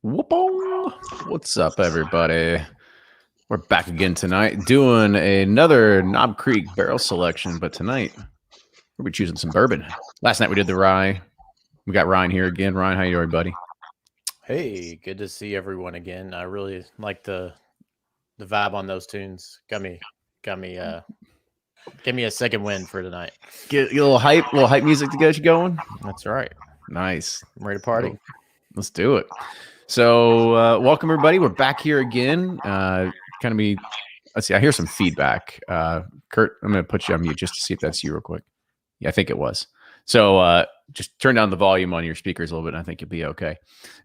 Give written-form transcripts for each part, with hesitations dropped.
Whoop-on. What's up, everybody? We're back again tonight doing another Knob Creek barrel selection, but tonight we'll be choosing some bourbon. Last night we did the rye. We got Ryan here again. Ryan, how you doing, buddy? Hey, good to see everyone again. I really like the vibe on those tunes. Got me give me a second win for tonight. Get a little hype music to get you going. That's right. Nice. I'm ready to party. Let's do it. So welcome everybody. We're back here again. Let's see, I hear some feedback. Kurt, I'm gonna put you on mute just to see if that's you real quick. Yeah, I think it was. So just turn down the volume on your speakers a little bit, and I think you'll be okay.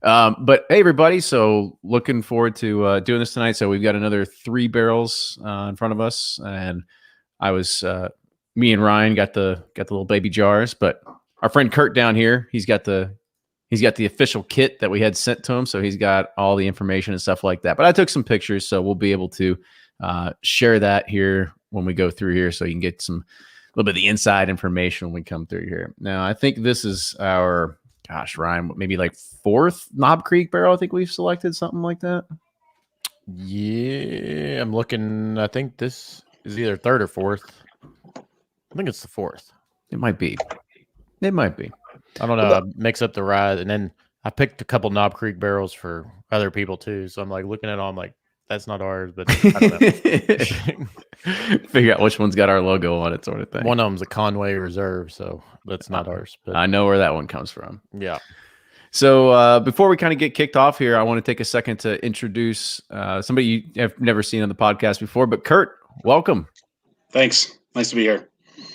But hey, everybody, so looking forward to doing this tonight. So we've got another 3 barrels in front of us, and me and Ryan got the little baby jars, but our friend Kurt down here, he's got the official kit that we had sent to him, so he's got all the information and stuff like that. But I took some pictures, so we'll be able to share that here when we go through here, so you can get a little bit of the inside information when we come through here. Now, I think this is our, Ryan, maybe like 4th Knob Creek barrel I think we've selected, something like that. Yeah, I'm looking. I think this is either 3rd or 4th. I think it's the 4th. It might be. I don't know. I mix up the rye, and then I picked a couple Knob Creek barrels for other people too. So I'm like looking at it, I'm like, that's not ours, but I don't know. Figure out which one's got our logo on it, sort of thing. One of them's a Conway Reserve, so that's not ours. But I know where that one comes from. Yeah. So before we kind of get kicked off here, I want to take a second to introduce somebody you have never seen on the podcast before. But Kurt, welcome. Thanks. Nice to be here.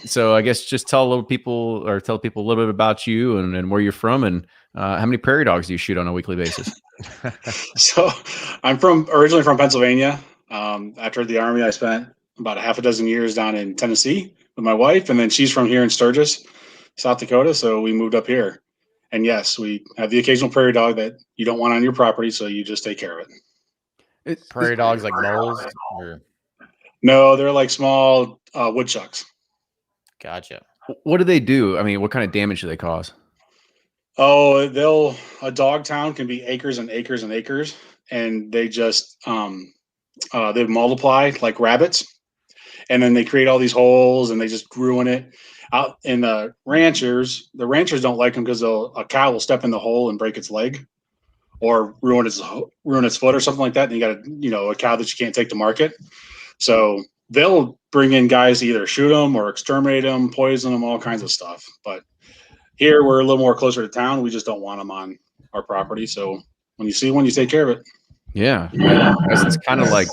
So I guess just tell people a little bit about you and where you're from, and how many prairie dogs do you shoot on a weekly basis? So I'm originally from Pennsylvania. After the Army, I spent about a half a dozen years down in Tennessee with my wife, and then she's from here in Sturgis, South Dakota. So we moved up here. And yes, we have the occasional prairie dog that you don't want on your property, so you just take care of it. Prairie dogs like moles? Or? No, they're like small woodchucks. Gotcha. What do they do? I mean, what kind of damage do they cause? Oh, a dog town can be acres and acres and acres, and they just they multiply like rabbits, and then they create all these holes and they just ruin it. Out in the ranchers don't like them because a cow will step in the hole and break its leg, or ruin its foot or something like that. And you got a cow that you can't take to market, so they'll bring in guys to either shoot them or exterminate them, poison them, all kinds of stuff. But here we're a little more closer to town. We just don't want them on our property. So when you see one, you take care of it. Yeah, I guess it's kind of like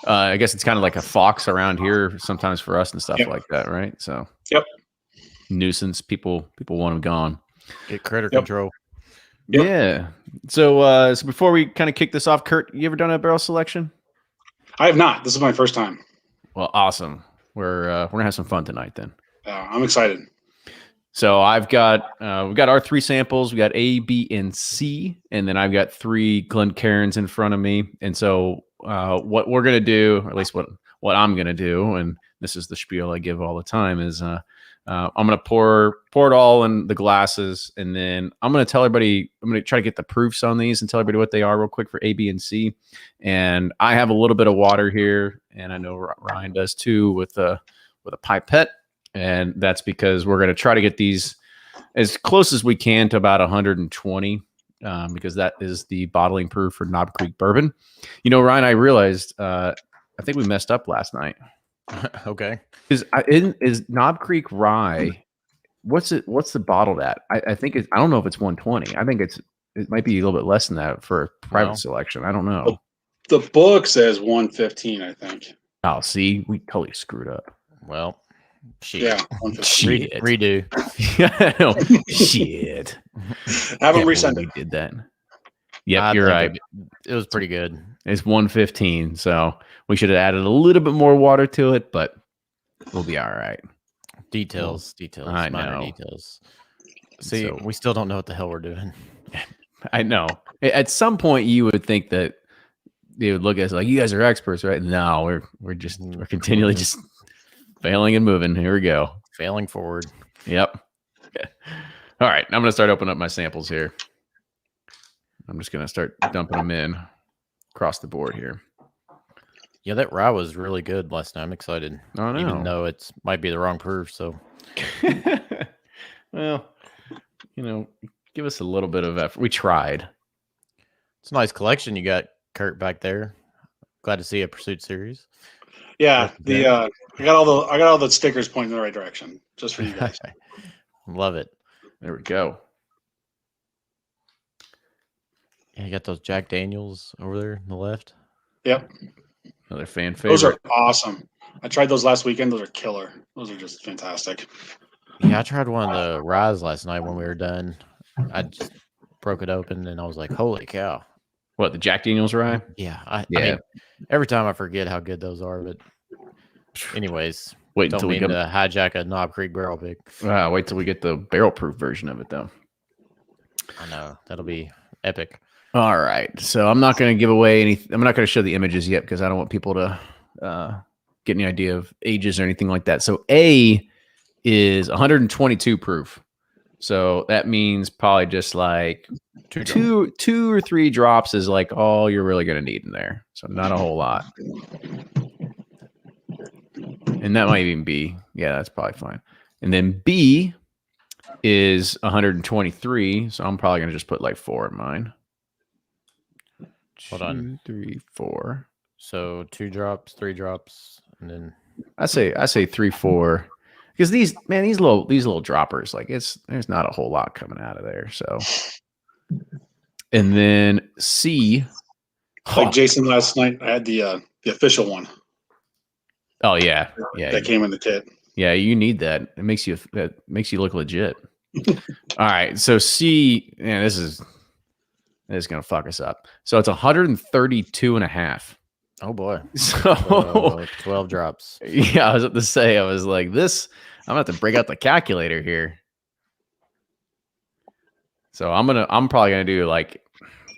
I guess it's kind of like a fox around here sometimes for us and stuff like that, right? So nuisance. People want them gone. Get critter control. Yep. Yeah. So before we kind of kick this off, Kurt, you ever done a barrel selection? I have not. This is my first time. Well, awesome. We're gonna have some fun tonight then. I'm excited. So we've got our 3 samples. We got A, B, and C, and then I've got 3 Glencairns in front of me. And so what we're gonna do, or at least what I'm gonna do, and this is the spiel I give all the time, is I'm gonna pour it all in the glasses, and then I'm gonna tell everybody. I'm gonna try to get the proofs on these and tell everybody what they are real quick for A, B, and C. And I have a little bit of water here, and I know Ryan does too with a pipette. And that's because we're going to try to get these as close as we can to about 120, because that is the bottling proof for Knob Creek bourbon. You know, Ryan, I realized I think we messed up last night. Okay. Is Knob Creek rye? What's the bottled at? I think I don't know if it's 120. I think it might be a little bit less than that for a private selection. I don't know. The book says 115, I think. Oh, see, we totally screwed up. Well. Shit. Yeah, shit. Redo. Shit. Have them resend it. We did that. Yep, you're right. It was pretty good. It's 115, so we should have added a little bit more water to it, but we'll be all right. Details. I minor know. Details. See, we still don't know what the hell we're doing. I know. At some point, you would think that they would look at us like, you guys are experts, right? No, we're continually just failing and moving. Here we go. Failing forward. Yep. Okay. All right. I'm going to start opening up my samples here. I'm just gonna start dumping them in across the board here. Yeah, that rye was really good last night. I'm excited, Oh no. even though it's might be the wrong proof. So, well, give us a little bit of effort. We tried. it's a nice collection you got, Kurt, back there. Glad to see a Pursuit series. Yeah, I got all the stickers pointing in the right direction just for you guys. Love it. There we go. Yeah, you got those Jack Daniels over there on the left. Yep. Another fan favorite. Those are awesome. I tried those last weekend. Those are killer. Those are just fantastic. Yeah, I tried one of the ryes last night when we were done. I just broke it open and I was like, holy cow. What, the Jack Daniels rye? Yeah. I mean, every time I forget how good those are, but anyways, wait don't until mean we get to hijack a Knob Creek barrel pick. Wait till we get the barrel proof version of it though. I know. That'll be epic. All right. So I'm not going to give away anything. I'm not going to show the images yet because I don't want people to get any idea of ages or anything like that. So A is 122 proof. So that means probably just like two or three drops is like all you're really going to need in there. So not a whole lot. And that might even be, yeah, that's probably fine. And then B is 123. So I'm probably going to just put like 4 in mine. Hold on. 2, 3, 4. So 2 drops, 3 drops, and then I say 3, 4. Because these little droppers, like there's not a whole lot coming out of there. So, and then C, like Jason last night, I had the official one. Oh yeah, that came in the kit. Yeah, you need that. It makes you look legit. All right, so C, man, this is gonna fuck us up. So it's 132 and a half. Oh boy. So 12 drops. Yeah, I was about to say, I was like, this, I'm gonna have to break out the calculator here. So I'm probably gonna do like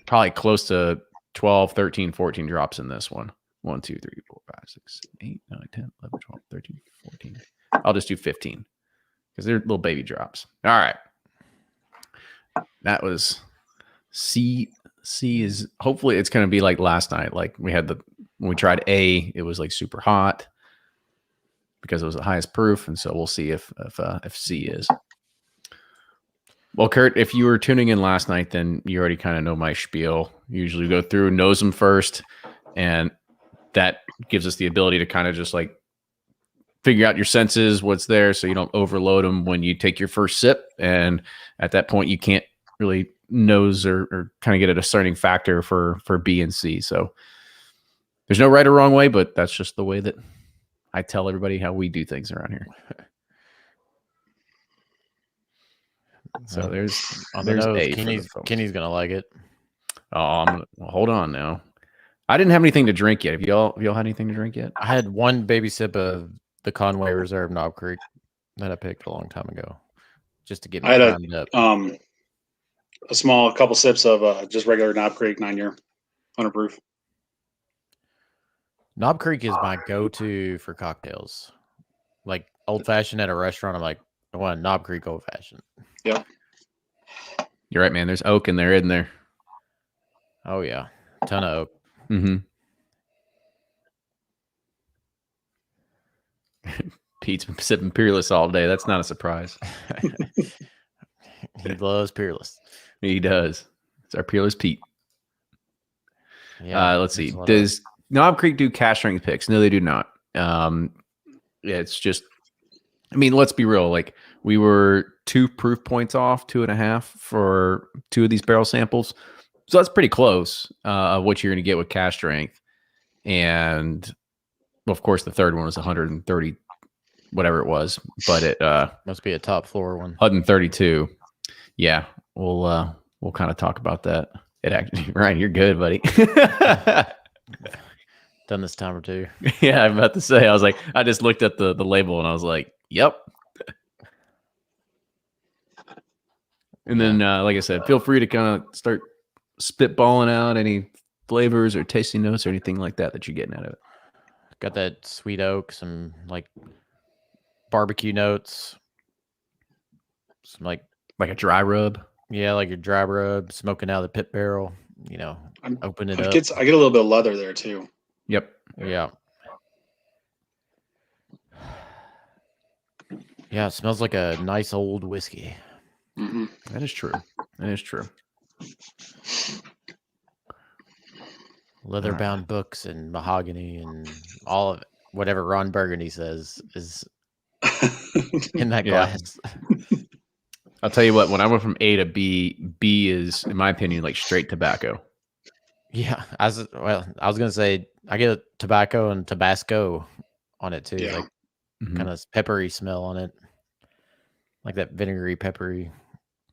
probably close to 12, 13, 14 drops in this one. 1, 2, 3, 4, 5, 6, 7, 8, 9, 10, 11, 12, 13, 14. I'll just do 15 because they're little baby drops. All right. That was C. C is hopefully it's going to be like last night. Like when we tried A, it was like super hot because it was the highest proof. And so we'll see if C is. Well, Kurt, if you were tuning in last night, then you already kind of know my spiel. Usually go through, nose them first, and that gives us the ability to kind of just like figure out your senses, what's there, so you don't overload them when you take your first sip. And at that point, you can't really nose or kind of get a discerning factor for B and C. So there's no right or wrong way, but that's just the way that I tell everybody how we do things around here. So there's A. Kenny's gonna like it. Oh, hold on now. I didn't have anything to drink yet. Have y'all had anything to drink yet? I had one baby sip of the Conway Reserve Knob Creek that I picked a long time ago, just to get me primed up. A couple sips of just regular Knob Creek 9-year, 100 proof. Knob Creek is my go-to for cocktails. Like old fashioned at a restaurant, I'm like, I want a Knob Creek old fashioned. Yep. You're right, man. There's oak in there, isn't there? Oh yeah, a ton of oak. Mm-hmm. Pete's been sipping Peerless all day. That's not a surprise. He loves Peerless. He does. It's our Peerless Pete. Yeah. Let's see. Does Knob Creek do cash strength picks? No, they do not. Yeah, it's just, I mean, let's be real. Like we were 2 proof points off, 2.5 for 2 of these barrel samples. So that's pretty close of what you're going to get with cash strength. And well, of course, the third one was 130, whatever it was, but it must be a top floor one. 132. Yeah, we'll kind of talk about that. It actually, Ryan, you're good, buddy. Done this time or two. Yeah, I'm about to say. I was like, I just looked at the label and I was like, yep. And then, like I said, feel free to kind of start spitballing out any flavors or tasting notes or anything like that you're getting out of it. Got that sweet oak, some like barbecue notes, some like a dry rub. Yeah, like your dry rub, smoking out of the pit barrel. You know, open it I up. get a little bit of leather there too. Yep. Yeah. Yeah, it smells like a nice old whiskey. Mm-hmm. That is true. That is true. Leather bound books and mahogany and all of it. Whatever Ron Burgundy says is in that Yeah. glass. I'll tell you what, when I went from A to B, B is, in my opinion, like straight tobacco. Yeah. I was going to say, I get a tobacco and Tabasco on it too. Yeah. Like Mhm. kind of peppery smell on it. Like that vinegary, peppery.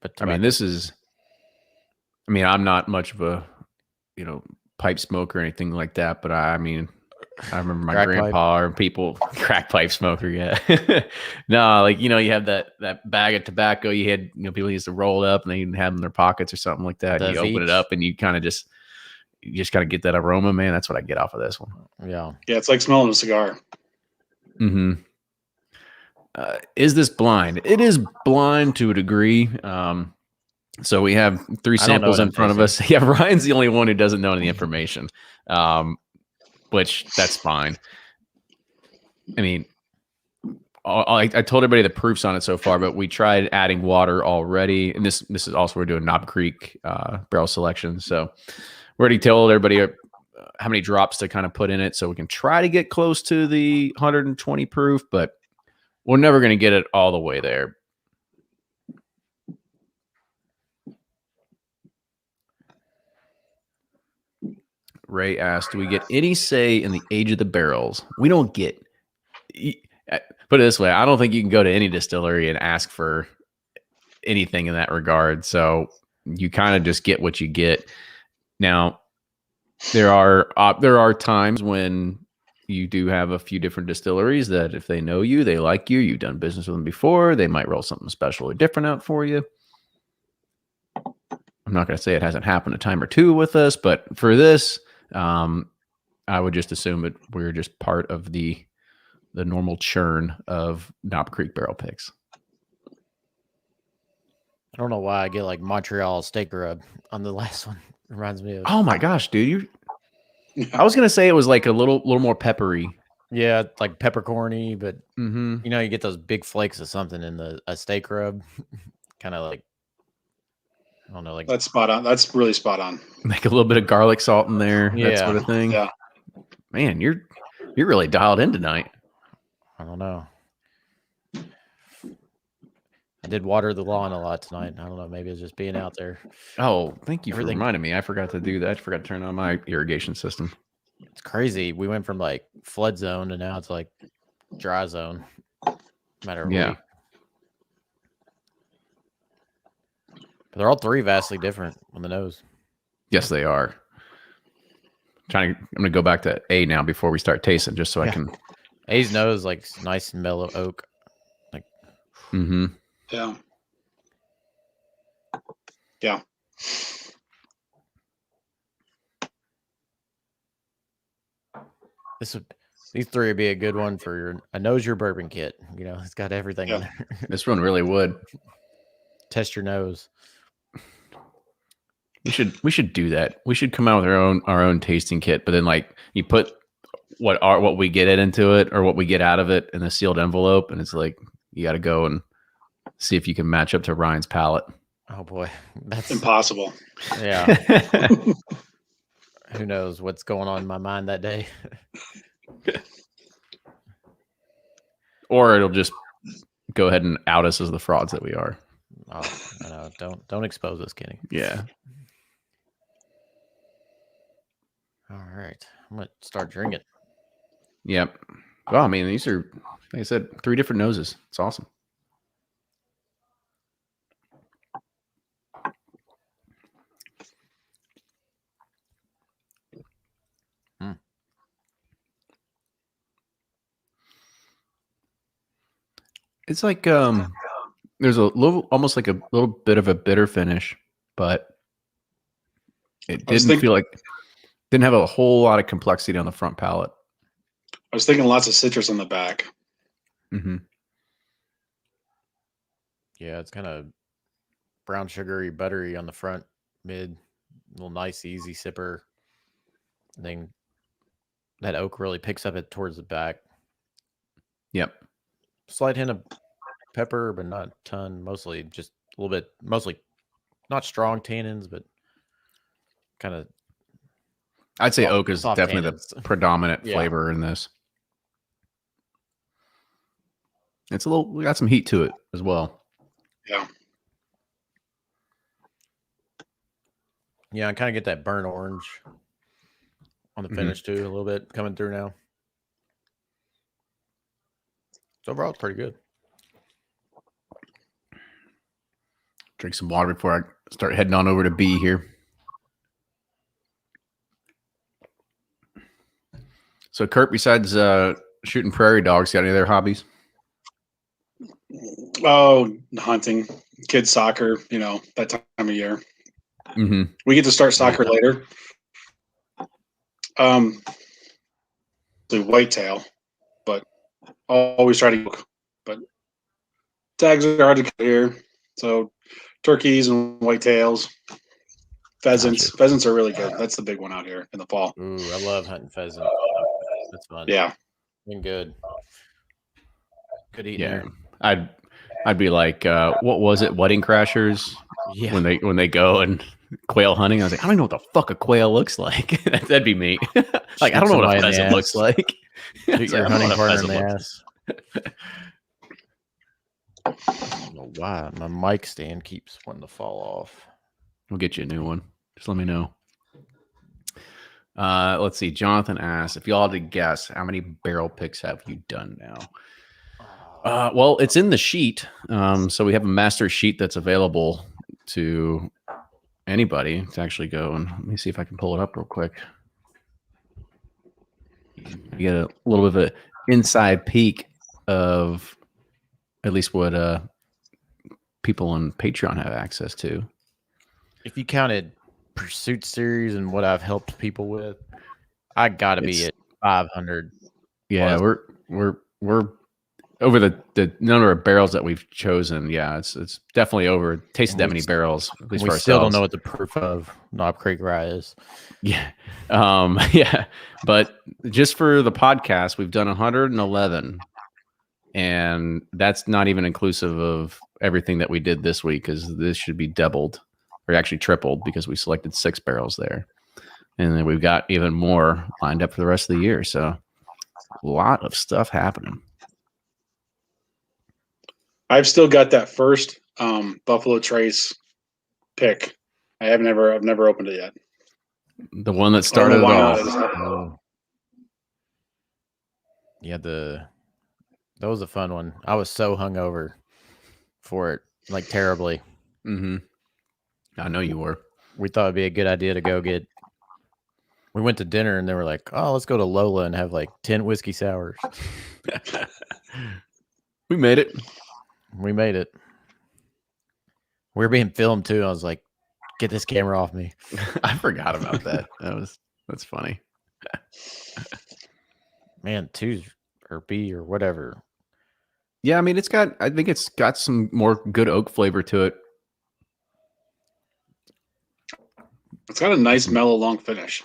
But I mean, I'm not much of a, pipe smoker or anything like that, but I remember my Crack grandpa or people, crack pipe smoker. Yeah. No, like, you have that bag of tobacco you had, people used to roll it up and they even have them in their pockets or something like that. And you open it up and you kind of just kind of get that aroma, man. That's what I get off of this one. Yeah. Yeah. It's like smelling a cigar. Mm-hmm. Is this blind? It is blind to a degree. So we have 3 samples in front of us. Yeah, Ryan's the only one who doesn't know any information, which that's fine. I mean, I told everybody the proofs on it so far, but we tried adding water already, and this is also we're doing Knob Creek barrel selection. So we already told everybody how many drops to kind of put in it, so we can try to get close to the 120 proof, but we're never going to get it all the way there. Ray asked, do we get any say in the age of the barrels? We don't get, put it this way, I don't think you can go to any distillery and ask for anything in that regard. So you kind of just get what you get. Now, there are times when you do have a few different distilleries that if they know you, they like you, you've done business with them before, they might roll something special or different out for you. I'm not going to say it hasn't happened a time or two with us, but for this, I would just assume that we're just part of the normal churn of Knob Creek barrel picks. I don't know why I get like Montreal steak rub on the last one. Reminds me of. Oh my gosh, dude! I was gonna say it was like a little more peppery. Yeah, like peppercorny, but mm-hmm. You get those big flakes of something in a steak rub, kind of like. I don't know, like that's spot on. That's really spot on. Like a little bit of garlic salt in there, yeah. that sort of thing. Yeah, man, you're really dialed in tonight. I don't know. I did water the lawn a lot tonight. I don't know. Maybe it's just being out there. Oh, thank you for reminding me. I forgot to do that. I forgot to turn on my irrigation system. It's crazy. We went from like flood zone to now it's like dry zone. Matter of week. But they're all 3 vastly different on the nose. Yes, they are. I'm gonna go back to A now before we start tasting, just so I can. A's nose like nice mellow oak, like. Mm-hmm. Yeah. Yeah. These 3 would be a good one for a Knows Your Bourbon kit. It's got everything in there. This one really would. Test your nose. We should do that. We should come out with our own tasting kit, but then like you put what we get into it or what we get out of it in a sealed envelope, and it's like you got to go and see if you can match up to Ryan's palate. Oh boy, that's impossible. Yeah. Who knows what's going on in my mind that day? Or it'll just go ahead and out us as the frauds that we are. Oh, I know. Don't expose us, Kenny. Yeah. All right. I'm going to start drinking. Yep. Well, I mean, these are, like I said, 3 different noses. It's awesome. It's like there's a little, almost like a little bit of a bitter finish, but it didn't didn't have a whole lot of complexity on the front palate. I was thinking lots of citrus on the back. Mm-hmm. Yeah, it's kind of brown sugary, buttery on the front, mid, little nice, easy sipper. And then that oak really picks up it towards the back. Yep. Slight hint of pepper, but not a ton. Mostly just a little bit, mostly not strong tannins, but kind of. I'd say oak is soft definitely tannins. the predominant Yeah. flavor in this. It's a little, we got some heat to it as well. Yeah. Yeah, I kind of get that burnt orange on the finish too, a little bit coming through now. So overall, it's pretty good. Drink some water before I start heading on over to B here. So, Kurt, besides shooting prairie dogs, got any other hobbies? Oh, hunting, kids soccer, that time of year. Mm-hmm. We get to start soccer later. The whitetail, but always try to look. But tags are hard to get here. So turkeys and whitetails, pheasants. Gotcha. Pheasants are really good. That's the big one out here in the fall. Ooh, I love hunting pheasant. That's fun. Yeah. Been good. Good eating Yeah. there. I'd be like, what was it? Wedding Crashers? Yeah. When they go and quail hunting, I was like, I don't know what the fuck a quail looks like. That'd be me. Like, I don't know what a somebody in the pheasant ass. looks like. Shoot It's your like, I don't know hunting what a partner in the pheasant looks ass. I don't know why my mic stand keeps wanting to fall off. We'll get you a new one. Just let me know. Let's see. Jonathan asks, if y'all had to guess, how many barrel picks have you done now? Well, it's in the sheet. So we have a master sheet that's available to anybody to actually go. And let me see if I can pull it up real quick. You get a little bit of an inside peek of at least what people on Patreon have access to. If you counted Pursuit series and what I've helped people with, I gotta be at 500. Yeah, plus. we're over the number of barrels that we've chosen. Yeah, it's definitely over. Tasted that many barrels. At least We for still don't ourselves. know what the proof of Knob Creek Rye is. Yeah. Yeah. But just for the podcast, we've done 111. And that's not even inclusive of everything that we did this week, because this should be doubled or actually tripled because we selected 6 barrels there. And then we've got even more lined up for the rest of the year. So a lot of stuff happening. I've still got that first Buffalo Trace pick. I've never opened it yet. The one that started it off. Yeah, that was a fun one. I was so hungover for it, like terribly. Mm-hmm. I know you were. We thought it'd be a good idea to go get. We went to dinner and they were like, "Oh, let's go to Lola and have like 10 whiskey sours." We made it. We made it. We were being filmed too. I was like, "Get this camera off me." I forgot about that. That's funny. Man, 2 or B or whatever. Yeah, I mean, I think it's got some more good oak flavor to it. It's got a nice mellow long finish.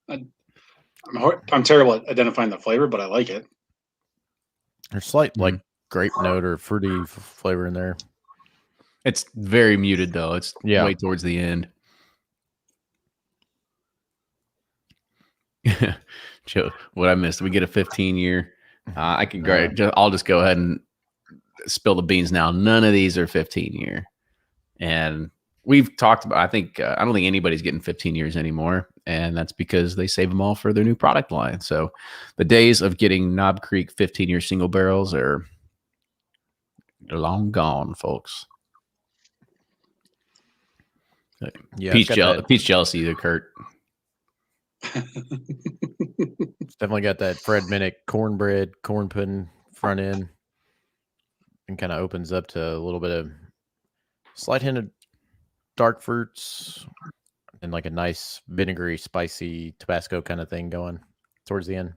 I'm terrible at identifying the flavor, but I like it. There's slight like grape note or fruity flavor in there. It's very muted though. It's Yeah. way towards the end. Joe, what I missed? We get a 15-year. I can great. I'll just go ahead and spill the beans now. None of these are 15-year, and we've talked about. I don't think anybody's getting 15 years anymore, and that's because they save them all for their new product line. So the days of getting Knob Creek 15-year single barrels are long gone, folks. Yeah, peach jealousy either, Kurt. It's definitely got that Fred Minnick cornbread, corn pudding front end, and kind of opens up to a little bit of slight hint of dark fruits and like a nice vinegary, spicy Tabasco kind of thing going towards the end.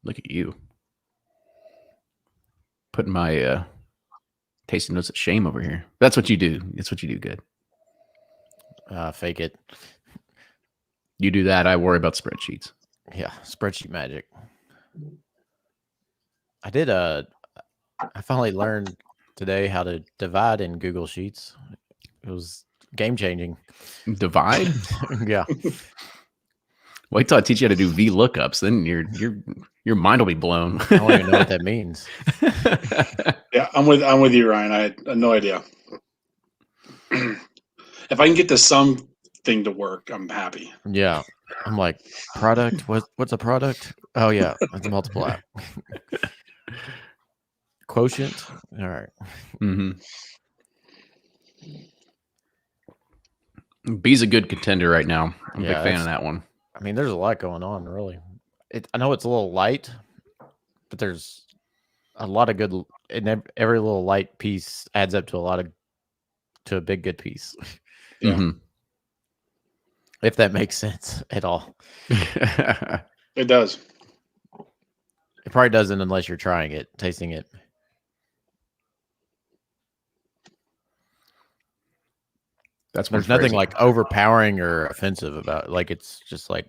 Look at you putting my Tasting notes of shame over here. That's what you do. That's what you do good. Fake it. You do that. I worry about spreadsheets. Yeah, spreadsheet magic. I did. I finally learned today how to divide in Google Sheets. It was game changing. Divide? Yeah. Wait till I teach you how to do VLOOKUPs. Then your mind will be blown. I don't even know what that means. Yeah, I'm with you, Ryan. I had no idea. If I can get the sum thing to work, I'm happy. Yeah. I'm like, product? What's a product? Oh yeah, it's multiply. Quotient. All right. Mm-hmm. B's a good contender right now. I'm a big fan of that one. I mean, there's a lot going on, really. I know it's a little light, but there's a lot of good, and every little light piece adds up to a big good piece. Yeah. Mm-hmm. If that makes sense at all. It does. It probably doesn't unless you're trying it, tasting it. There's nothing like overpowering or offensive about it. Like it's just like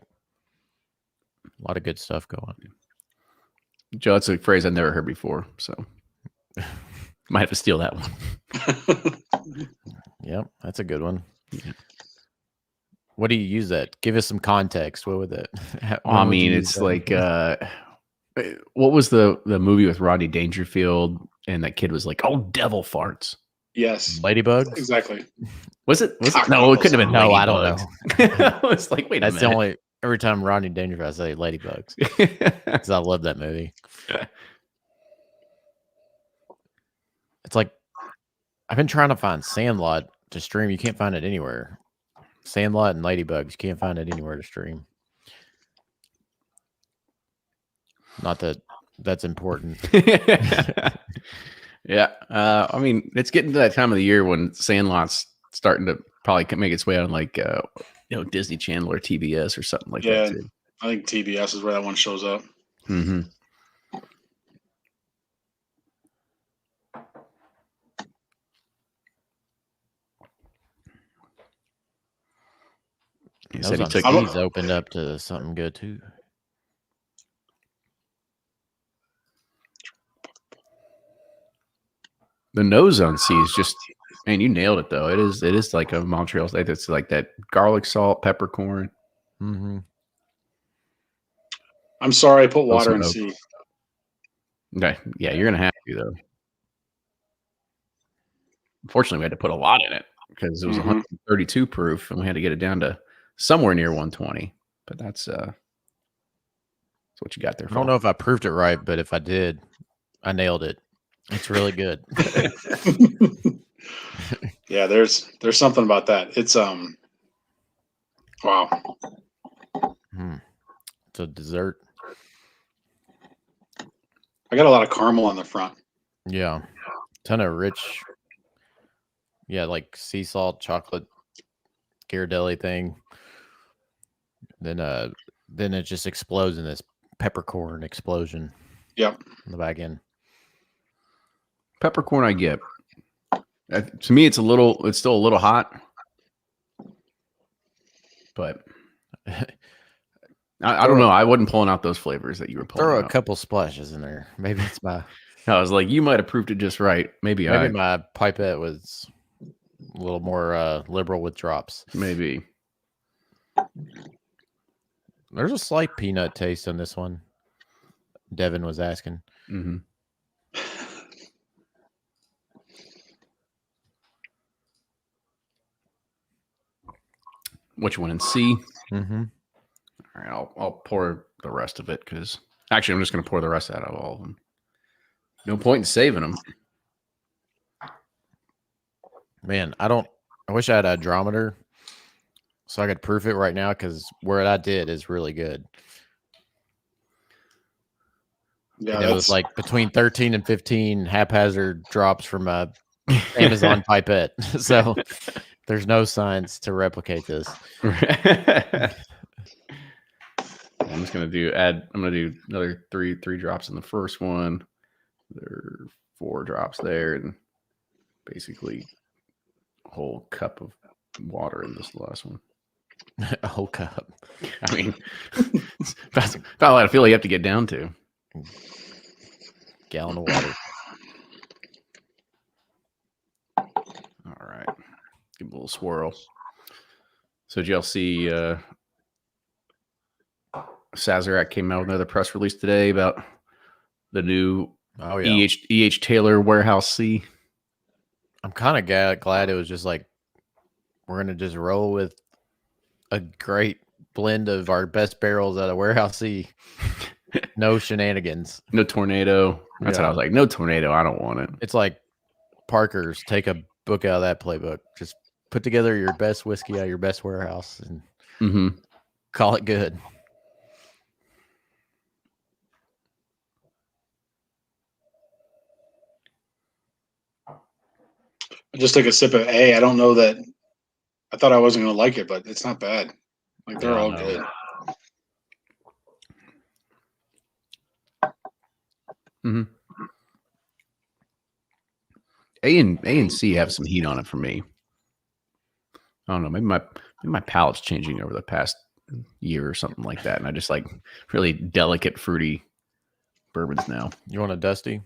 a lot of good stuff going. Joe, that's a phrase I've never heard before, so might have to steal that one. Yep, that's a good one. Yeah. What do you use that? Give us some context. What would that? I mean, it's like what was the movie with Rodney Dangerfield and that kid was like, "Oh, devil farts." Yes. Ladybugs? Exactly. Was it? No, it couldn't have been. No, ladybugs. I don't know. I was like, wait a minute. That's the only. Every time Rodney Dangerfield, I say Ladybugs because I love that movie. It's like I've been trying to find Sandlot to stream. You can't find it anywhere. Sandlot and Ladybugs, you can't find it anywhere to stream. Not that that's important. Yeah. I mean, it's getting to that time of the year when Sandlot's starting to probably make its way on like Disney Channel or TBS or something like that too. I think TBS is where that one shows up. Mm-hmm. He said he took. He's opened up to something good too. The nose on C is just, man, you nailed it though. It is like a Montreal. It's like that garlic salt, peppercorn. Mm-hmm. I'm sorry, I put water in C. Okay, yeah, you're gonna have to though. Unfortunately, we had to put a lot in it because it was 132 proof, and we had to get it down to somewhere near 120. But that's what you got there. I don't know if I proved it right, but if I did, I nailed it. It's really good. Yeah, there's something about that. It's wow. It's a dessert. I got a lot of caramel on the front. Yeah. Ton of rich, like sea salt, chocolate, Ghirardelli thing. Then it just explodes in this peppercorn explosion. Yep. On the back end. Peppercorn I get. To me, it's still a little hot. But I don't know. I wasn't pulling out those flavors that you were pulling Throw out. a couple splashes in there. Maybe it's my... I was like, you might have proved it just right. Maybe my pipette was a little more liberal with drops. Maybe. There's a slight peanut taste on this one. Devin was asking. Mm-hmm. Which one in C? Mm-hmm. All right, I'll pour the rest of it because actually I'm just going to pour the rest out of all of them. No point in saving them. Man, I wish I had a hydrometer so I could proof it right now because where I did is really good. Yeah, it was like between 13 and 15 haphazard drops from a Amazon pipette. So there's no science to replicate this. I'm just going to do another three drops in the first one. There are 4 drops there. And basically a whole cup of water in this last one. A whole cup. I mean, it's about what I feel like you have to get down to. Gallon of water. All right. Give it a little swirl. So did y'all see Sazerac came out with another press release today about the new EH Taylor Warehouse C? I'm kind of glad it was just like, we're going to just roll with a great blend of our best barrels out of Warehouse C. No shenanigans. No tornado. That's what I was like. No tornado. I don't want it. It's like Parker's. Take a book out of that playbook. Just put together your best whiskey out of your best warehouse and call it good. I just took a sip of A. I don't know that. I thought I wasn't going to like it, but it's not bad. Like they're all good. Mm-hmm. A and C have some heat on it for me. I don't know. Maybe my palate's changing over the past year or something like that, and I just like really delicate, fruity bourbons now. You want a dusty?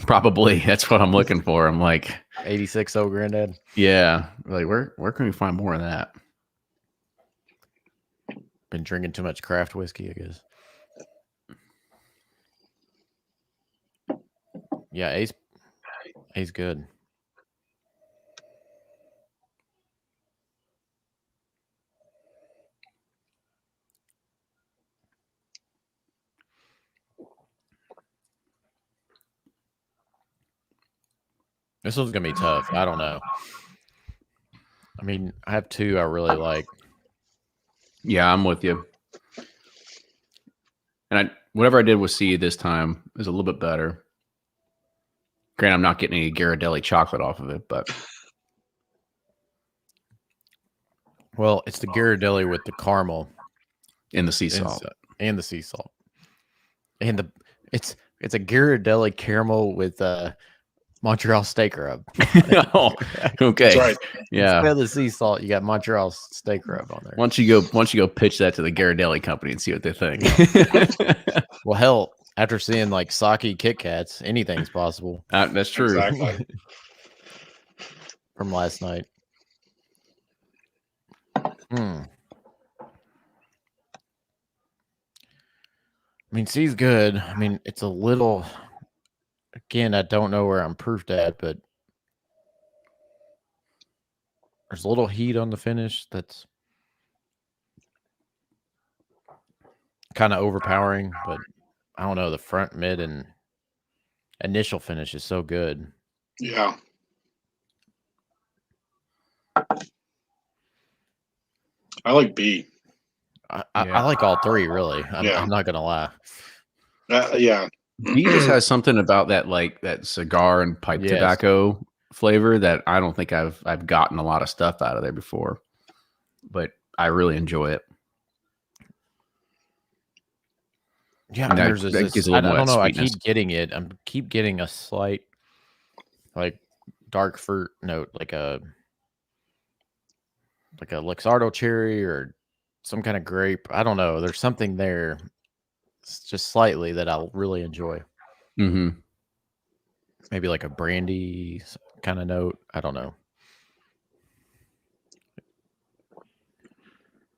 Probably. That's what I'm looking for. I'm like 86 Old Granddad. Yeah. Like where can we find more of that? Been drinking too much craft whiskey, I guess. Yeah, A's good. This one's gonna be tough. I don't know. I mean, I have two I really like. Yeah, I'm with you. And whatever I did with C this time is a little bit better. Granted, I'm not getting any Ghirardelli chocolate off of it, but well, it's the Ghirardelli with the caramel in the sea salt and the sea salt, and it's a Ghirardelli caramel with Montreal steak rub. Oh, okay. That's right. Yeah. Instead of the sea salt, you got Montreal steak rub on there. Once you go pitch that to the Ghirardelli company and see what they think. Well, hell, after seeing like sake Kit Kats, anything's possible. That's true. Exactly. From last night. I mean, C's good. I mean, it's a little. Again, I don't know where I'm proofed at, but there's a little heat on the finish that's kind of overpowering, but I don't know. The front, mid, and initial finish is so good. Yeah. I like B. I like all three, really. I'm not going to lie. Yeah. B just has something about that cigar and pipe tobacco flavor that I don't think I've gotten a lot of stuff out of there before, but I really enjoy it. Yeah, and there's this I don't know. Sweetness. I keep getting it. I keep getting a slight, like, dark fruit note, like a Luxardo cherry or some kind of grape. I don't know. There's something there, just slightly, that I'll really enjoy. Mm-hmm. Maybe like a brandy kind of note. I don't know.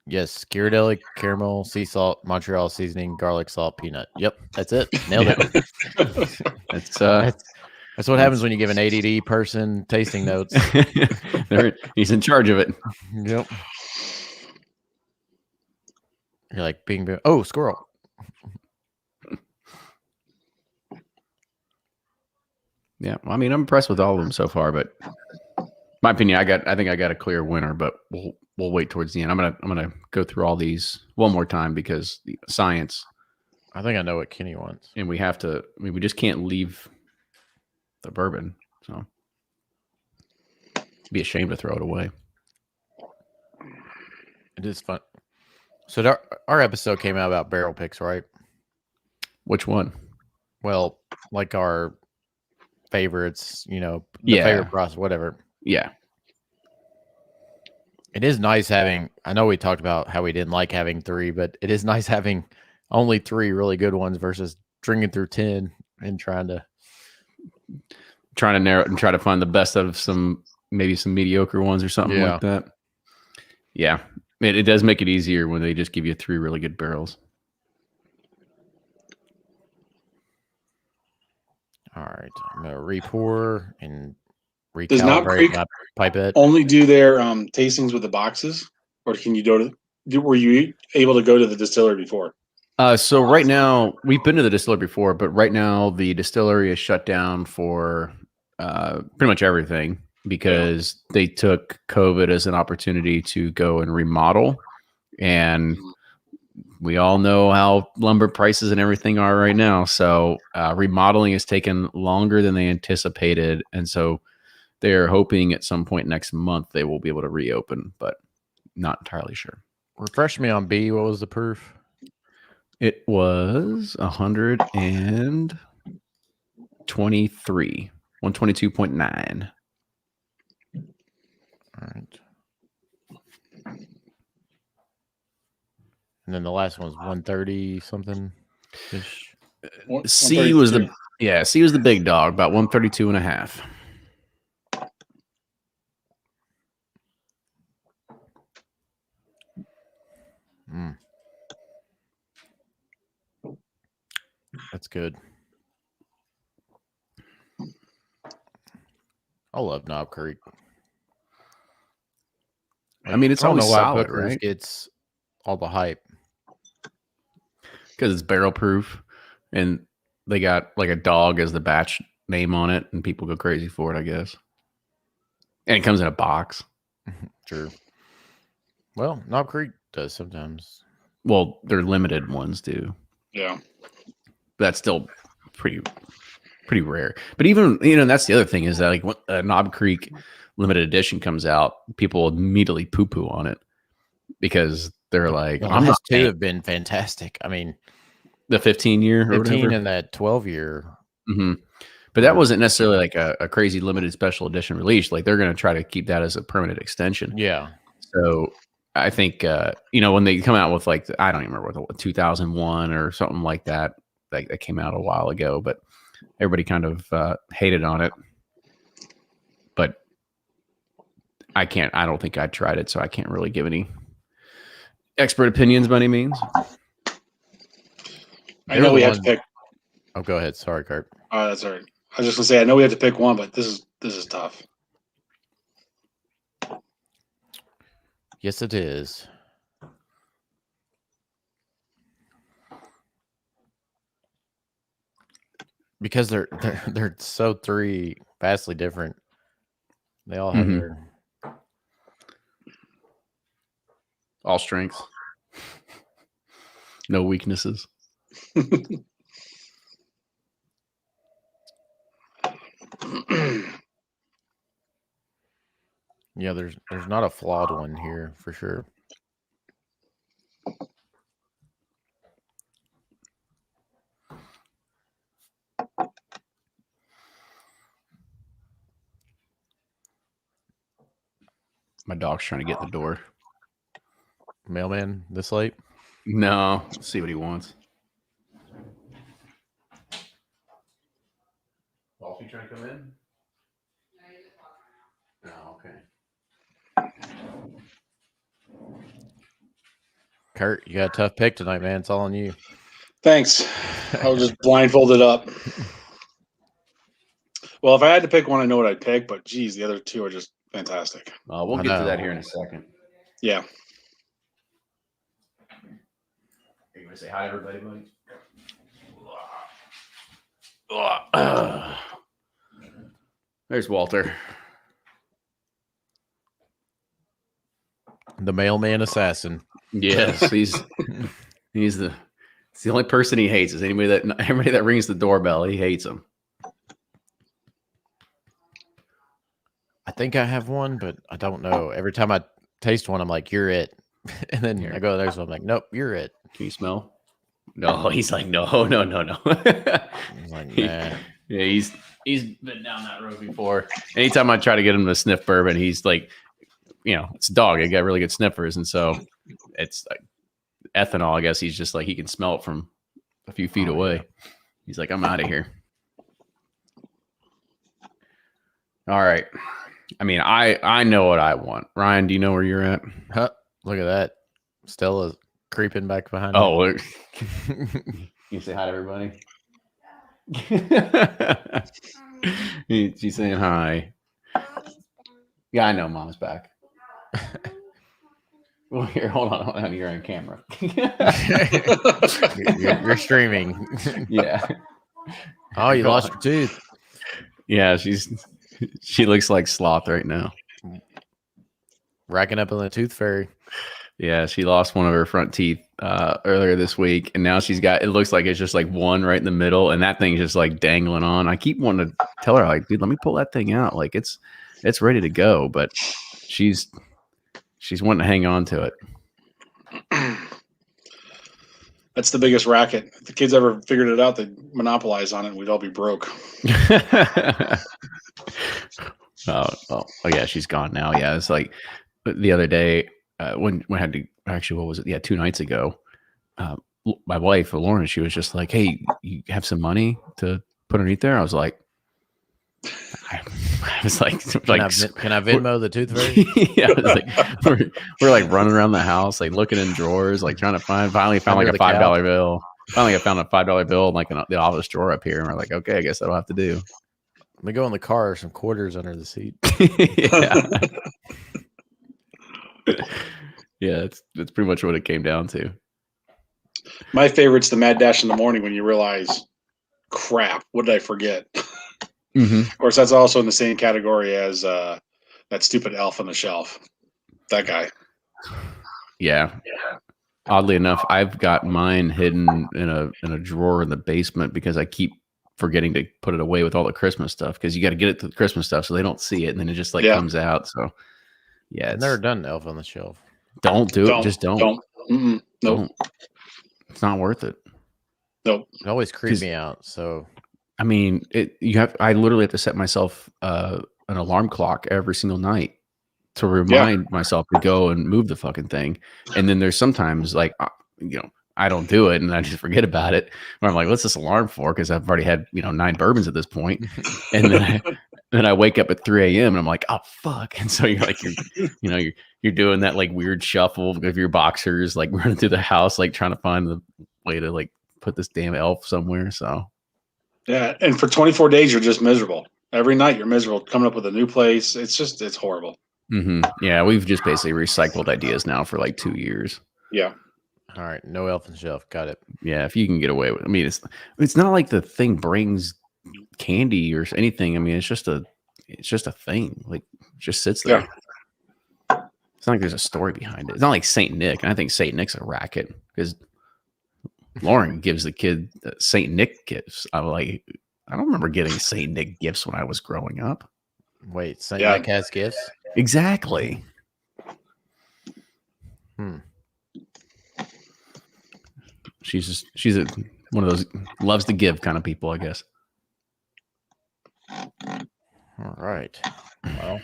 Yes, Ghirardelli, caramel, sea salt, Montreal seasoning, garlic, salt, peanut. Yep, that's it. Nailed it. That's what happens when you give an ADD person tasting notes. He's in charge of it. Yep. You're like oh, squirrel. Yeah, well, I mean, I'm impressed with all of them so far, but my opinion, I think I got a clear winner, but we'll wait towards the end. I'm gonna go through all these one more time because the science. I think I know what Kenny wants, and we have to. I mean, we just can't leave the bourbon, so it'd be a shame to throw it away. It is fun. So our episode came out about barrel picks, right? Which one? Well, like our favorites, the Yeah. favorite process, whatever. Yeah. It is nice having, I know we talked about how we didn't like having 3, but it is nice having only 3 really good ones versus drinking through 10 and trying to narrow and try to find the best out of maybe some mediocre ones or something like that. Yeah. It does make it easier when they just give you 3 really good barrels. All right. I'm going to re-pour and Does Knob recalibrate Creek my pipette. only do their tastings with the boxes, or can you were you able to go to the distillery before? So right now, we've been to the distillery before, but right now the distillery is shut down for pretty much everything because they took COVID as an opportunity to go and remodel. And we all know how lumber prices and everything are right now. So remodeling has taken longer than they anticipated. And so they're hoping at some point next month they will be able to reopen, but not entirely sure. Refresh me on B. What was the proof? It was 123, 122.9. All right. And then the last one was 130 something ish. C was the big dog, about 132.5. That's good. I love Knob Creek. I mean, it's always solid, right? Gets all the hype because it's barrel proof, and they got like a dog as the batch name on it, and people go crazy for it, I guess. And it comes in a box. True. Well, Knob Creek does sometimes. Well, they're limited ones too. Yeah. That's still pretty rare. But even, that's the other thing is that like when a Knob Creek limited edition comes out, people immediately poo-poo on it because they're like, I'm not two have been fantastic. I mean, the 15-year or 15 whatever. And that 12-year. Mm-hmm. But that wasn't necessarily like a crazy limited special edition release. Like they're going to try to keep that as a permanent extension. Yeah. So I think, when they come out with like, I don't even remember what 2001 or something like that, like that came out a while ago, but everybody kind of hated on it. But I don't think I tried it, so I can't really give any expert opinions by any means. I know we have to pick. Oh, go ahead. Sorry, Kurt. That's all right. I was just gonna say I know we have to pick one, but this is tough. Yes, it is. Because they're so 3 vastly different. They all have their all strengths, no weaknesses. Yeah, there's not a flawed one here for sure. My dog's trying to get in the door. Mailman this late? No, let's see what he wants. Wolfie trying to come in? Oh, okay. Kurt, you got a tough pick tonight, man. It's all on you. Thanks. I was just blindfolded up. Well, if I had to pick one, I know what I'd pick, but geez, the other two are just fantastic. We'll get to that here in a second. Yeah. You want to say hi to everybody, buddy? There's Walter. The mailman assassin. Yes, he's the only person he hates is everybody that rings the doorbell. He hates him. I think I have one, but I don't know. Every time I taste one, I'm like, "You're it," and then I go to the next one. I'm like, "Nope, you're it." Can you smell? No, he's like, no. He's like, nah. Yeah, he's been down that road before. Anytime I try to get him to sniff bourbon, he's like, it's a dog. I got really good sniffers, and so it's like ethanol. I guess he's just like he can smell it from a few feet away. Yeah. He's like, I'm out of here. All right. I mean, I know what I want. Ryan, do you know where you're at? Huh? Look at that. Stella's creeping back behind. Oh, you say hi to everybody. She's saying hi. Yeah, I know Mom's back. Well, here, hold on. You're on camera. you're streaming. Yeah. Oh, you lost your tooth. Yeah, she looks like Sloth right now. Racking up on the tooth fairy. Yeah, she lost one of her front teeth earlier this week, and now it looks like it's just like one right in the middle, and that thing's just like dangling on. I keep wanting to tell her, like, dude, let me pull that thing out. Like it's ready to go, but she's wanting to hang on to it. That's the biggest racket. If the kids ever figured it out, they'd monopolize on it and we'd all be broke. Oh, yeah, she's gone now. Yeah, it's like the other day when I had to actually, what was it? Yeah, 2 nights ago. My wife, Lauren, she was just like, "Hey, you have some money to put underneath there?" I was like, can I Venmo the tooth fairy? Yeah, I was like, we're like running around the house, like looking in drawers, like trying to finally found like a $5 bill. Finally, I found a $5 bill in like the office drawer up here, and we're like, okay, I guess that'll have to do. Let me go in the car. Some quarters under the seat. Yeah, that's pretty much what it came down to. My favorite's the mad dash in the morning when you realize, crap, what did I forget? Mm-hmm. Of course, that's also in the same category as that stupid elf on the shelf. That guy. Yeah. Oddly enough, I've got mine hidden in a drawer in the basement because I keep forgetting to put it away with all the Christmas stuff, because you got to get it to the Christmas stuff so they don't see it, and then it just comes out. So yeah, I've never done elf on the shelf. Don't do it. Just don't. Nope. Don't. It's not worth it. Nope. It always creeps me out. So I mean, I literally have to set myself an alarm clock every single night to remind myself to go and move the fucking thing. And then there's sometimes like, I don't do it and I just forget about it. Where I'm like, what's this alarm for? Because I've already had 9 bourbons at this point. And then I wake up at 3 a.m. and I'm like, oh fuck. And so you're like, you're doing that like weird shuffle of your boxers, like running through the house, like trying to find the way to like put this damn elf somewhere. So yeah, and for 24 days you're just miserable. Every night you're miserable, coming up with a new place. It's horrible. Mm-hmm. Yeah, we've just basically recycled ideas now for like 2 years. Yeah. All right, no elf on the shelf. Got it. Yeah, if you can get away with it. I mean, it's not like the thing brings candy or anything. I mean, it's just a thing. Like, it just sits there. Yeah. It's not like there's a story behind it. It's not like Saint Nick. And I think Saint Nick's a racket because Lauren gives the kid Saint Nick gifts. I don't remember getting Saint Nick gifts when I was growing up. Wait, Saint Nick has gifts? Exactly. She's one of those loves to give kind of people, I guess. All right. Well,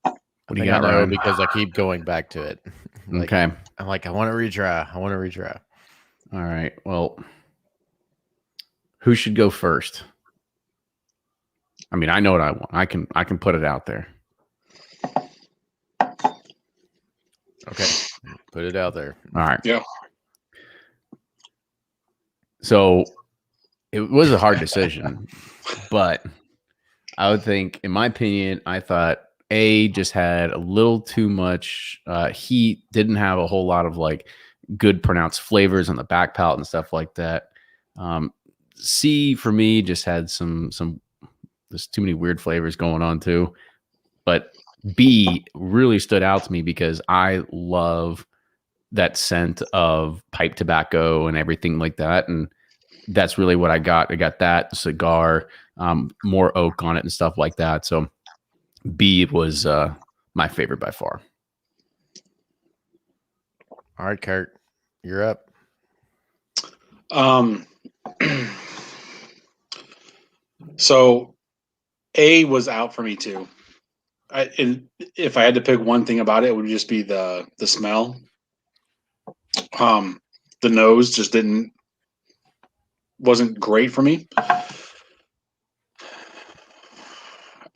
what do you got, Ryan? Because I keep going back to it. Okay. I'm like, I want to retry. All right. Well, who should go first? I mean, I know what I want. I can put it out there. Okay. Put it out there. All right. Yeah. So it was a hard decision, but I would think, in my opinion, I thought A just had a little too much heat, didn't have a whole lot of like good pronounced flavors on the back palate and stuff like that. C for me just had some there's too many weird flavors going on too. But B really stood out to me because I love that scent of pipe tobacco and everything like that. And that's really what I got. I got that cigar, more oak on it and stuff like that. So B was my favorite by far. All right, Kurt, you're up. So A was out for me too. If I had to pick one thing about it, it would just be the smell. The nose just wasn't great for me.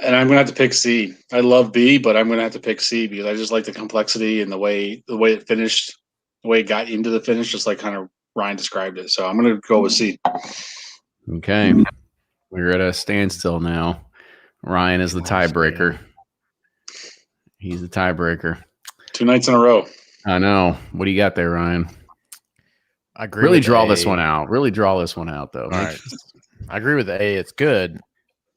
And I'm gonna have to pick C. I love B, but I'm gonna have to pick C because I just like the complexity and the way it finished, the way it got into the finish, just like kind of Ryan described it. So I'm gonna go with C. Okay. We're at a standstill now. Ryan is the tiebreaker. He's the tiebreaker. 2 nights in a row. I know. What do you got there, Ryan? I agree. Really draw this one out. Really draw this one out, though. All right. I agree with A. It's good.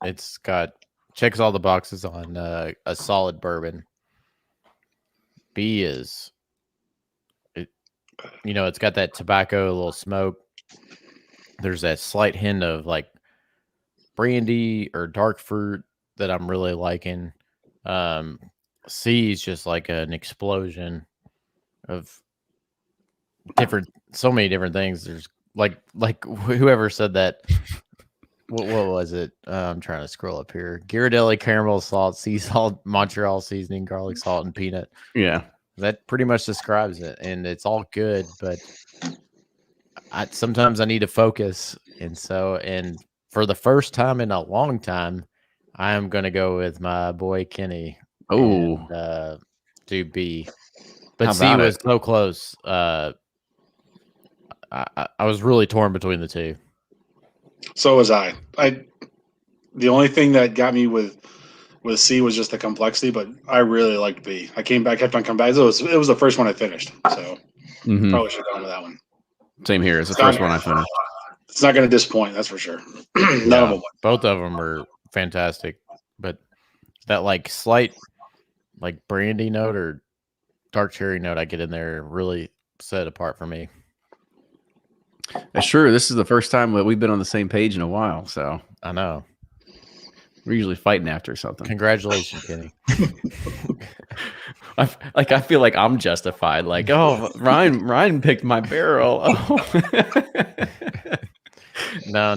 It's got checks all the boxes on a solid bourbon. B is, it's got that tobacco, a little smoke. There's that slight hint of like brandy or dark fruit that I'm really liking. C is just like an explosion of so many different things. There's like whoever said that. What was it? I'm trying to scroll up here. Ghirardelli caramel salt, sea salt, Montreal seasoning, garlic salt, and peanut. Yeah, that pretty much describes it, and it's all good. But sometimes I need to focus, and for the first time in a long time, I am going to go with my boy Kenny. Oh, do B, but C was so close. I was really torn between the two. So was I. The only thing that got me with C was just the complexity, but I really liked B. I kept on coming back. It was the first one I finished, so probably should have gone to that one. Same here. It's the first one I finished. It's not going to disappoint, that's for sure. None of them. Both of them are fantastic, but that like slight like brandy note or dark cherry note I get in there really set it apart for me. Sure, this is the first time that we've been on the same page in a while, so I know. We're usually fighting after something. Congratulations, Kenny. I feel like I'm justified. Like, oh, Ryan picked my barrel. Oh. No.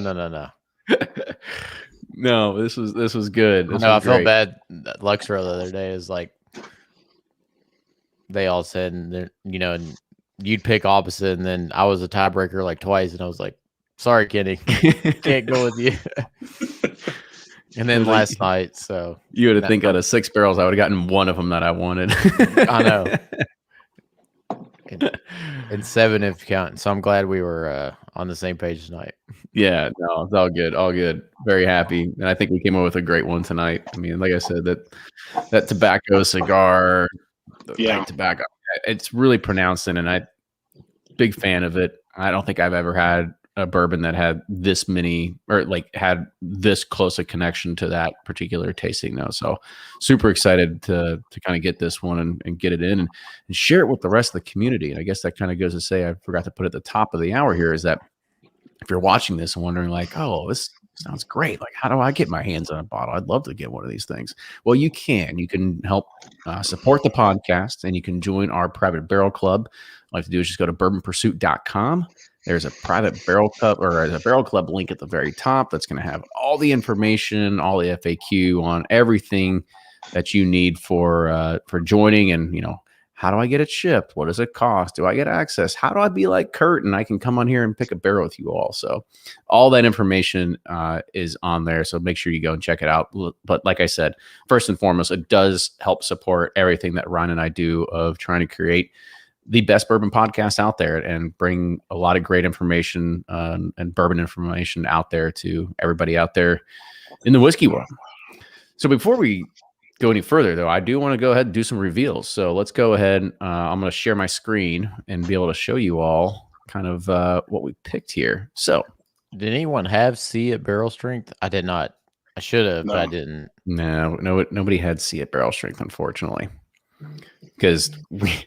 No, this was good. I felt bad. Luxro the other day is like they all said, and you'd pick opposite, and then I was a tiebreaker like twice, and I was like, sorry, Kenny, can't go with you. And then last night, so you would have think out of 6 barrels, I would have gotten one of them that I wanted. I know. And 7 if counting. So I'm glad we were on the same page tonight. Yeah, no, it's all good. All good. Very happy. And I think we came up with a great one tonight. I mean, like I said, that tobacco cigar, tobacco, it's really pronounced in, and big fan of it. I don't think I've ever had a bourbon that had this many or like had this close a connection to that particular tasting note. So super excited to kind of get this one and get it in and share it with the rest of the community. And I guess that kind of goes to say, I forgot to put at the top of the hour here, is that if you're watching this and wondering like, oh, this sounds great, like how do I get my hands on a bottle? I'd love to get one of these things. Well, you can help support the podcast, and you can join our private barrel club. All you have to do is just go to bourbonpursuit.com. There's a private barrel club, or a barrel club link at the very top that's going to have all the information, all the FAQ on everything that you need for joining. And how do I get it shipped? What does it cost? Do I get access? How do I be like Kurt and I can come on here and pick a barrel with you all? So all that information is on there. So make sure you go and check it out. But like I said, first and foremost, it does help support everything that Ryan and I do of trying to create the best bourbon podcast out there and bring a lot of great information and bourbon information out there to everybody out there in the whiskey world. So before we go any further, though, I do want to go ahead and do some reveals. So let's go ahead. I'm going to share my screen and be able to show you all kind of what we picked here. So did anyone have C at barrel strength? I did not. I should have, but I didn't. No, nobody had C at barrel strength, unfortunately. Because I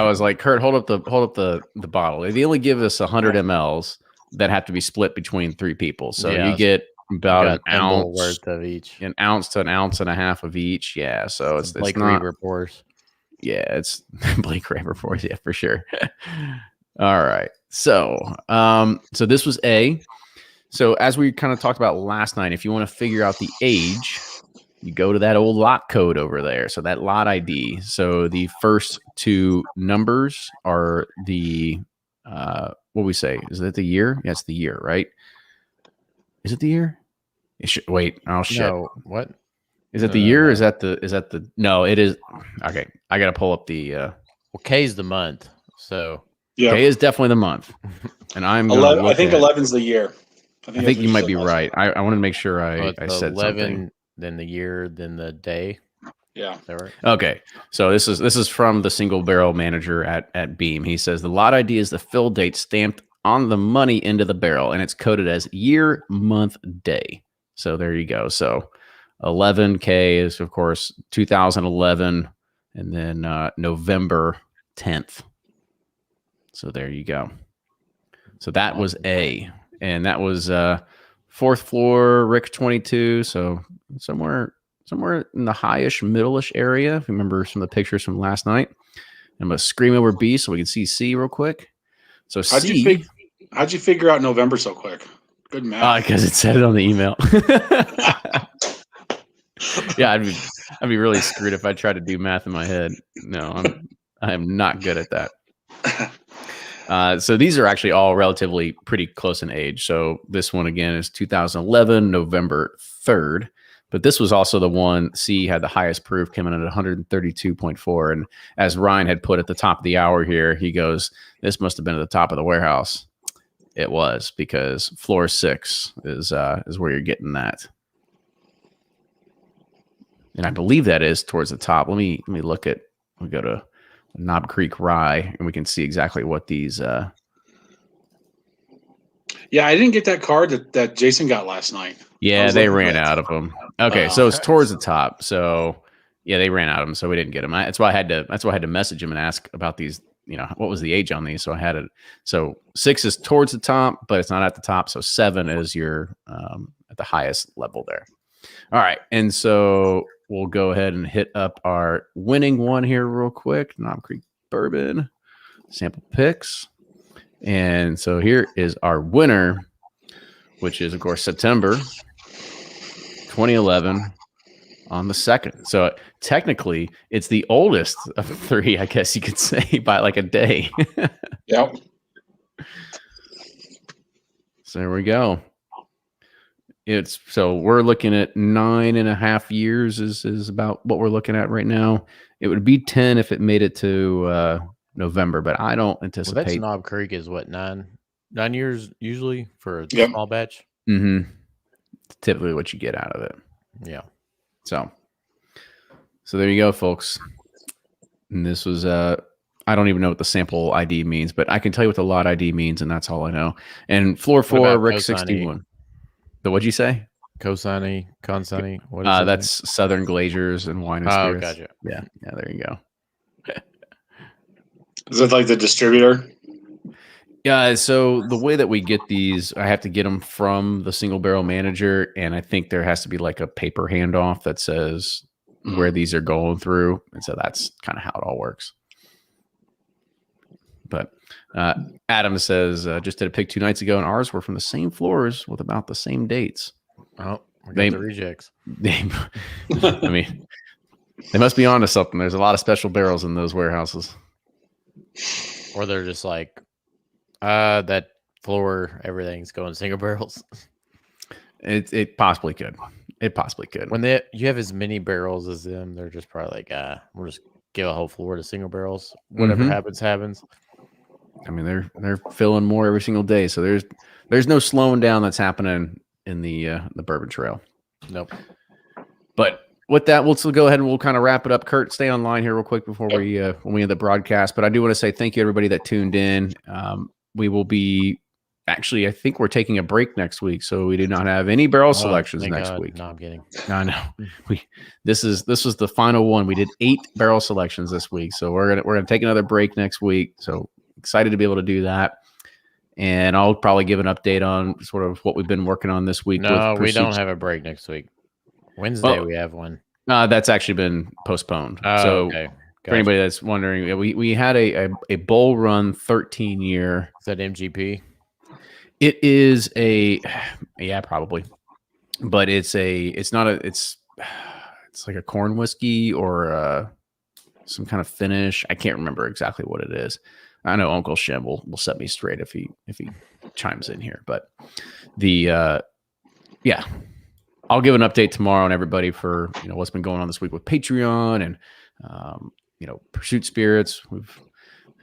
was like, Kurt, hold up the bottle. They only give us 100 mLs that have to be split between 3 people. So you get about an ounce worth of each, an ounce to an ounce and a half of each. Yeah, so it's like not repours. Yeah, it's Blake Ramberforth. Yeah, for sure. All right. So, so this was A. So as we kind of talked about last night, if you want to figure out the age, you go to that old lot code over there. So that lot ID. So the first two numbers are the what we say. Is that the year? Yeah, it's the year, right? Is it the year? Wait. Oh shit. No, what? Is it the year? No. Is that the? No, it is. Okay, I gotta pull up the. Well, K is the month, so Yeah, K is definitely the month, and I'm. 11, I think 11's the year. I think you might be right. I wanted to make sure I said 11, something. Then the year, then the day. Yeah. Is that right? Okay, so this is from the single barrel manager at Beam. He says the lot ID is the fill date stamped on the money into the barrel, and it's coded as year, month, day. So there you go. So 11K is of course 2011, and then November 10th. So there you go. So that was A, and that was fourth floor, Rick 22. So somewhere in the highish, middle-ish area. If you remember some of the pictures from last night. I'm gonna scream over B so we can see C real quick. So how'd you figure out November so quick? Good math. Because it said it on the email. Yeah, I'd be really screwed if I tried to do math in my head. No, I am not good at that. So these are actually all relatively pretty close in age. So this one again is 2011, November 3rd. But this was also the one C had the highest proof, coming in at 132.4. And as Ryan had put at the top of the hour here, he goes, "This must have been at the top of the warehouse." It was, because floor 6 is where you're getting that. And I believe that is towards the top. Let me look at. We go to Knob Creek Rye, and we can see exactly what these. Yeah, I didn't get that card that Jason got last night. Yeah, they ran out of them. Okay, so it's towards the top. So yeah, they ran out of them, so we didn't get them. That's why I had to message him and ask about these. You know, what was the age on these? So I had it. So 6 is towards the top, but it's not at the top. So 7 is your at the highest level there. All right, and so we'll go ahead and hit up our winning one here real quick. Knob Creek Bourbon sample picks. And so here is our winner, which is, of course, September 2011 on the 2nd. So technically, it's the oldest of 3, I guess you could say, by like a day. Yep. So there we go. So we're looking at 9.5 years is about what we're looking at right now. It would be 10 if it made it to November, but I don't anticipate. Well, that's Knob Creek is what, 9 years usually for a small batch. Mm-hmm. Typically what you get out of it. Yeah. So there you go, folks. And this was I don't even know what the sample ID means, but I can tell you what the lot ID means, and that's all I know. And floor 4, Rick 61. What'd you say? Consani. What is that's Southern Glaziers and Wine and Spirits. Gotcha. Yeah, there you go. Is it like the distributor? Yeah, so the way that we get these, I have to get them from the single barrel manager, and I think there has to be like a paper handoff that says where these are going through, and so that's kind of how it all works. But Adam says, just did a pick 2 nights ago, and ours were from the same floors with about the same dates. Oh, the rejects. I mean, they must be onto something. There's a lot of special barrels in those warehouses. Or they're just like, that floor, everything's going single barrels. It possibly could. It possibly could. When you have as many barrels as them, they're just probably like, we'll just give a whole floor to single barrels. Whatever happens. I mean, they're filling more every single day, so there's no slowing down that's happening in the Bourbon Trail. Nope. But with that, we'll still go ahead and we'll kind of wrap it up. Kurt, stay online here real quick before we end the broadcast. But I do want to say thank you everybody that tuned in. We will be actually, I think we're taking a break next week, so we do not have any barrel selections next week. No, I'm kidding. I know. This was the final one. We did 8 barrel selections this week, so we're gonna take another break next week. So excited to be able to do that. And I'll probably give an update on sort of what we've been working on this week. No, we don't have a break next week. Wednesday we have one. That's actually been postponed. Oh, so okay. For anybody that's wondering, we had a Bull Run 13 year. Is that MGP? It is yeah, probably, but it's like a corn whiskey or some kind of finish. I can't remember exactly what it is. I know Uncle Shem will set me straight if he chimes in here, but yeah, I'll give an update tomorrow on everybody for what's been going on this week with Patreon and Pursuit Spirits.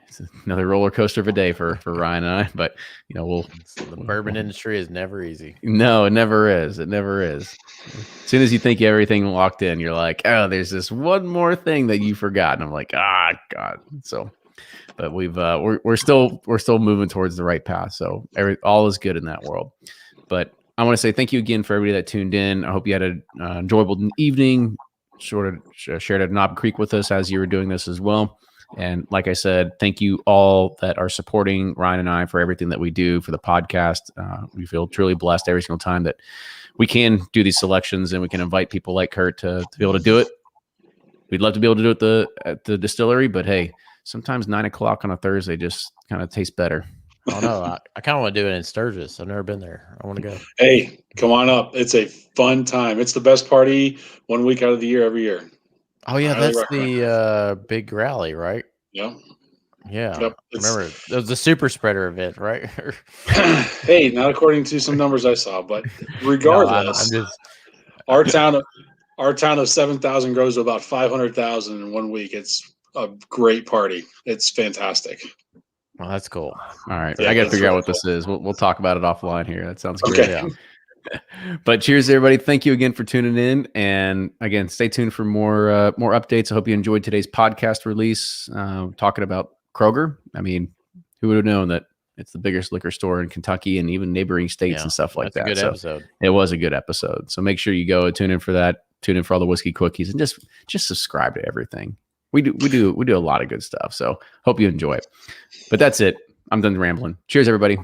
It's another roller coaster of a day for Ryan and I, but the bourbon industry is never easy. No, it never is. It never is. As soon as you think you have everything locked in, you're like, oh, there's this one more thing that you forgot. And I'm like, God. So, but we're still moving towards the right path. So all is good in that world. But I want to say thank you again for everybody that tuned in. I hope you had an enjoyable evening. Shared at Knob Creek with us as you were doing this as well. And like I said, thank you all that are supporting Ryan and I for everything that we do for the podcast. We feel truly blessed every single time that we can do these selections and we can invite people like Kurt to be able to do it. We'd love to be able to do it at the distillery, but hey, sometimes 9 o'clock on a Thursday just kind of tastes better. Oh no, I kind of want to do it in Sturgis. I've never been there. I want to go. Hey, come on up. It's a fun time. It's the best party 1 week out of the year every year. Oh yeah, that's the big rally, right? Yeah. Yeah. Yep, remember it was the super spreader event, right? Hey, not according to some numbers I saw, but regardless, our town of 7,000 grows to about 500,000 in 1 week. It's a great party. It's fantastic. Well, that's cool. All right, yeah, I got to figure out what this is. We'll talk about it offline here. That sounds great. Okay. Yeah. But cheers, everybody. Thank you again for tuning in. And again, stay tuned for more updates. I hope you enjoyed today's podcast release, talking about Kroger. I mean, who would have known that it's the biggest liquor store in Kentucky and even neighboring states and stuff like that. That's a good episode. It was a good episode. So make sure you go and tune in for that. Tune in for all the whiskey quickies and just subscribe to everything. We do a lot of good stuff. So hope you enjoy it. But that's it. I'm done rambling. Cheers, everybody.